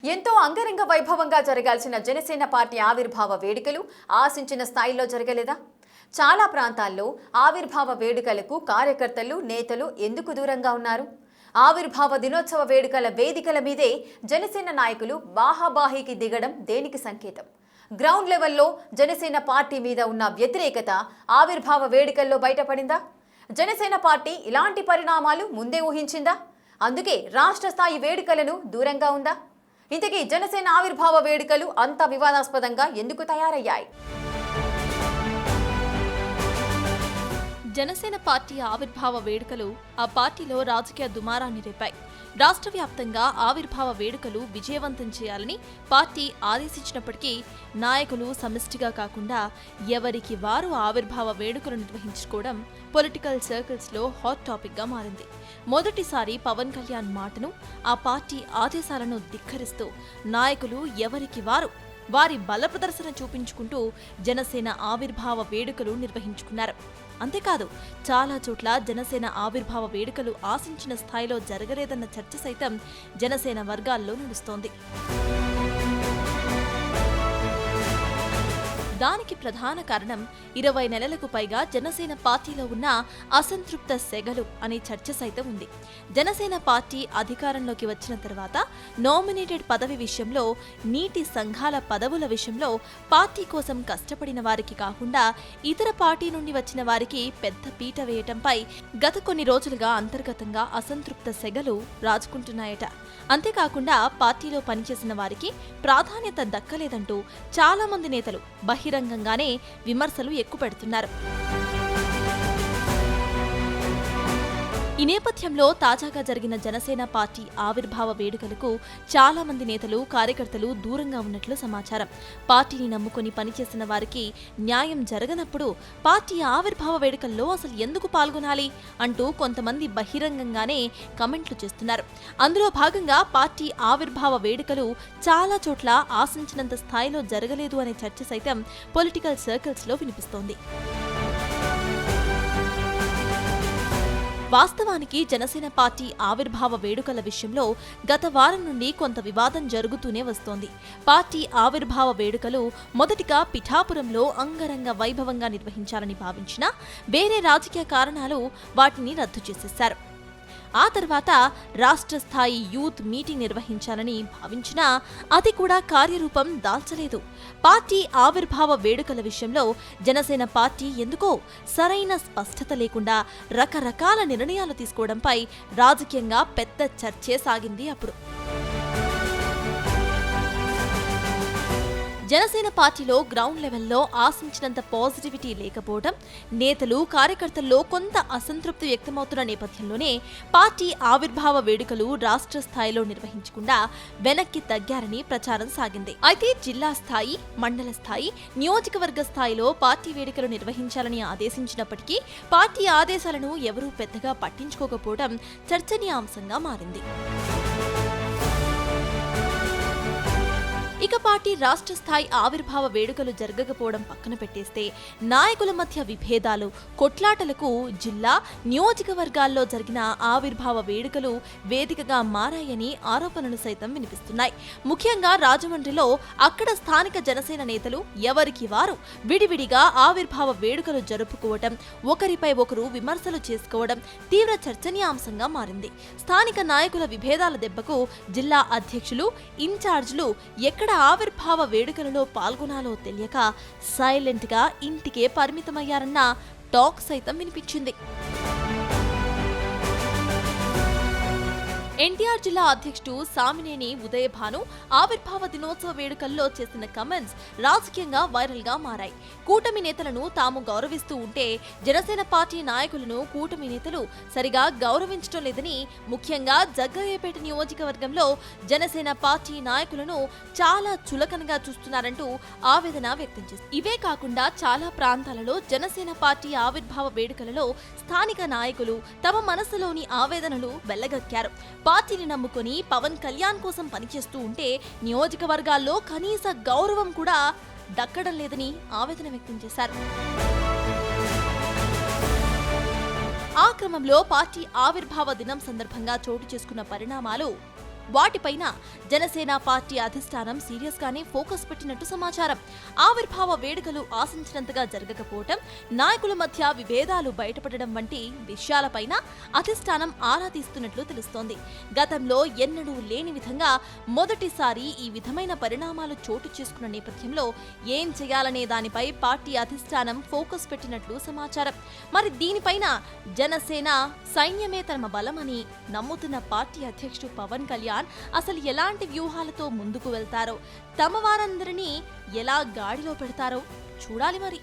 ఎంతో అంగరంగ వైభవంగా జరగాల్సిన జనసేన పార్టీ ఆవిర్భావ వేడుకలు ఆశించిన స్థాయిలో జరగలేదా? చాలా ప్రాంతాల్లో ఆవిర్భావ వేడుకలకు కార్యకర్తలు, నేతలు ఎందుకు దూరంగా ఉన్నారు? ఆవిర్భావ దినోత్సవ వేడుకల వేదికల మీదే జనసేన నాయకులు బాహాబాహీకి దిగడం దేనికి సంకేతం? గ్రౌండ్ లెవెల్లో జనసేన పార్టీ మీద ఉన్న వ్యతిరేకత ఆవిర్భావ వేడుకల్లో బయటపడిందా? జనసేన పార్టీ ఇలాంటి పరిణామాలు ముందే ఊహించిందా? అందుకే రాష్ట్ర స్థాయి వేడుకలను దూరంగా ఉందా? ఇంతకీ జనసేన ఆవిర్భావ వేడుకలు అంత వివాదాస్పదంగా ఎందుకు తయారయ్యాయి? జనసేన పార్టీ ఆవిర్భావ వేడుకలు ఆ పార్టీలో రాజకీయ దుమారాన్ని రేపాయి. రాష్ట్ర వ్యాప్తంగా ఆవిర్భావ వేడుకలు విజయవంతం చేయాలని పార్టీ ఆదేశించినప్పటికీ నాయకులు సమిష్టిగా కాకుండా ఎవరికి వారు ఆవిర్భావ వేడుకలు నిర్వహించుకోవడం పొలిటికల్ సర్కిల్స్లో హాట్ టాపిక్గా మారింది. మొదటిసారి పవన్ కళ్యాణ్ మాటను, ఆ పార్టీ ఆదేశాలను ధిక్కరిస్తూ నాయకులు ఎవరికి వారి బల ప్రదర్శన చూపించుకుంటూ జనసేన ఆవిర్భావ వేడుకలు నిర్వహించుకున్నారు. అంతేకాదు, చాలా చోట్ల జనసేన ఆవిర్భావ వేడుకలు ఆశించిన స్థాయిలో జరగలేదన్న చర్చ సైతం జనసేన వర్గాల్లో నడుస్తోంది. దానికి ప్రధాన కారణం 20 నెలలకు పైగా జనసేన పార్టీలో ఉన్న అసంతృప్త సెగలు అనే చర్చ సైతం ఉంది. జనసేన పార్టీ అధికారంలోకి వచ్చిన తర్వాత నామినేటెడ్ పదవి విషయంలో, నీటి సంఘాల పదవుల విషయంలో పార్టీ కోసం కష్టపడిన వారికి కాకుండా ఇతర పార్టీ నుండి వచ్చిన వారికి పెద్ద పీట వేయటంపై గత కొన్ని రోజులుగా అంతర్గతంగా అసంతృప్త సెగలు రాజుకుంటున్నాయట. అంతేకాకుండా పార్టీలో పనిచేసిన వారికి ప్రాధాన్యత దక్కలేదంటూ చాలా మంది నేతలు బహిరంగంగానే విమర్శలు ఎక్కుపెడుతున్నారు. ఈ నేపథ్యంలో తాజాగా జరిగిన జనసేన పార్టీ ఆవిర్భావ వేడుకలకు చాలా మంది నేతలు, కార్యకర్తలు దూరంగా ఉన్నట్లు సమాచారం. పార్టీని నమ్ముకుని పనిచేసిన వారికి న్యాయం జరగనప్పుడు పార్టీ ఆవిర్భావ వేడుకల్లో అసలు ఎందుకు పాల్గొనాలి అంటూ కొంతమంది బహిరంగంగానే కమెంట్లు చేస్తున్నారు. అందులో భాగంగా పార్టీ ఆవిర్భావ వేడుకలు చాలా చోట్ల ఆశించినంత స్థాయిలో జరగలేదు అనే చర్చ సైతం పొలిటికల్ సర్కిల్స్లో వినిపిస్తోంది. వాస్తవానికి జనసేన పార్టీ ఆవిర్భావ వేడుకల విషయంలో గత వారం నుండి కొంత వివాదం జరుగుతూనే వస్తోంది. పార్టీ ఆవిర్భావ వేడుకలు మొదటిగా పిఠాపురంలో అంగరంగ వైభవంగా నిర్వహించాలని భావించినా వేరే రాజకీయ కారణాలు వాటిని రద్దు చేసేశారు. ఆ తర్వాత రాష్ట్ర స్థాయి యూత్ మీటింగ్ నిర్వహించాలని భావించినా అది కూడా కార్యరూపం దాల్చలేదు. పార్టీ ఆవిర్భావ వేడుకల విషయంలో జనసేన పార్టీ ఎందుకో సరైన స్పష్టత లేకుండా రకరకాల నిర్ణయాలు తీసుకోవడంపై రాజకీయంగా పెద్ద చర్చే సాగింది. అప్పుడు జనసేన పార్టీలో గ్రౌండ్ లెవెల్లో ఆశించినంత పాజిటివిటీ లేకపోవడం, నేతలు, కార్యకర్తల్లో కొంత అసంతృప్తి వ్యక్తమవుతున్న నేపథ్యంలోనే పార్టీ ఆవిర్భావ వేడుకలు రాష్ట్ర స్థాయిలో నిర్వహించకుండా వెనక్కి తగ్గారని ప్రచారం సాగింది. అయితే జిల్లా స్థాయి, మండల స్థాయి, నియోజకవర్గ స్థాయిలో పార్టీ వేడుకలు నిర్వహించాలని ఆదేశించినప్పటికీ పార్టీ ఆదేశాలను ఎవరూ పెద్దగా పట్టించుకోకపోవడం చర్చనీయాంశంగా మారింది. ఇక పార్టీ రాష్ట్ర స్థాయి ఆవిర్భావ వేడుకలు జరగకపోవడం పక్కన పెట్టేస్తే నాయకుల మధ్య విభేదాలు, కొట్లాటలకు జిల్లా, నియోజకవర్గాల్లో జరిగిన ఆవిర్భావ వేడుకలు వేదికగా మారాయని ఆరోపణలు సైతం వినిపిస్తున్నాయి. ముఖ్యంగా రాజమండ్రిలో అక్కడ స్థానిక జనసేన నేతలు ఎవరికి వారు విడివిడిగా ఆవిర్భావ వేడుకలు జరుపుకోవడం, ఒకరిపై ఒకరు విమర్శలు చేసుకోవడం తీవ్ర చర్చనీయాంశంగా మారింది. స్థానిక నాయకుల విభేదాల దెబ్బకు జిల్లా అధ్యక్షులు, ఇన్ఛార్జీలు ఎక్కడ ఆవిర్భావ వేడుకలలో పాల్గొనాలో తెలియక సైలెంట్ గా ఇంటికే పరిమితమయ్యారన్న టాక్ సైతం వినిపించింది. ఎన్టీఆర్ జిల్లా అధ్యక్షుడు సామినేని ఉదయభాను ఆవిర్భావ దినోత్సవ వేడుకల్లో చేసిన కమెంట్స్ రాజకీయంగా వైరల్ గా మారాయి. కూటమి నేతలను తాము గౌరవిస్తూ ఉంటే జనసేన పార్టీ నాయకులను కూటమి నేతలు సరిగా గౌరవించడం లేదని, ముఖ్యంగా జగ్గయ్యపేట నియోజకవర్గంలో జనసేన పార్టీ నాయకులను చాలా చులకనగా చూస్తున్నారంటూ ఆవేదన వ్యక్తం చేశారు. ఇవే కాకుండా చాలా ప్రాంతాలలో జనసేన పార్టీ ఆవిర్భావ వేడుకలలో స్థానిక నాయకులు తమ మనసులోని ఆవేదనలు వెళ్లగక్కారు. పార్టీని నమ్ముకుని పవన్ కళ్యాణ్ కోసం పనిచేస్తూ ఉంటే నియోజకవర్గాల్లో కనీస గౌరవం కూడా దక్కడం లేదని ఆవేదన వ్యక్తం చేశారు. ఆ క్రమంలో పార్టీ ఆవిర్భావ దినం సందర్భంగా చోటు చేసుకున్న పరిణామాలు వాటిపైన జనసేన పార్టీ అధిష్టానం సీరియస్ గానే ఫోకస్ పెట్టినట్టు సమాచారం. ఆవిర్భావ వేడుకలు ఆశించినంతగా జరగకపోవటం, నాయకుల మధ్య విభేదాలు బయటపడడం వంటి విషయాలపైన అధిష్టానం ఆరా తీస్తున్నట్లు తెలుస్తోంది. గతంలో ఎన్నడూ లేని విధంగా మొదటిసారి ఈ విధమైన పరిణామాలు చోటు చేసుకున్న నేపథ్యంలో ఏం చేయాలనే దానిపై పార్టీ అధిష్టానం ఫోకస్ పెట్టినట్లు సమాచారం. మరి దీనిపైన జనసేన సైన్యమే తమ బలమని నమ్ముతున్న పార్టీ అధ్యక్షుడు పవన్ కళ్యాణ్ అసలు ఎలాంటి వ్యూహాలతో ముందుకు వెళ్తారో, తమ వారందరినీ ఎలా గాడిలో పెడతారో చూడాలి మరి.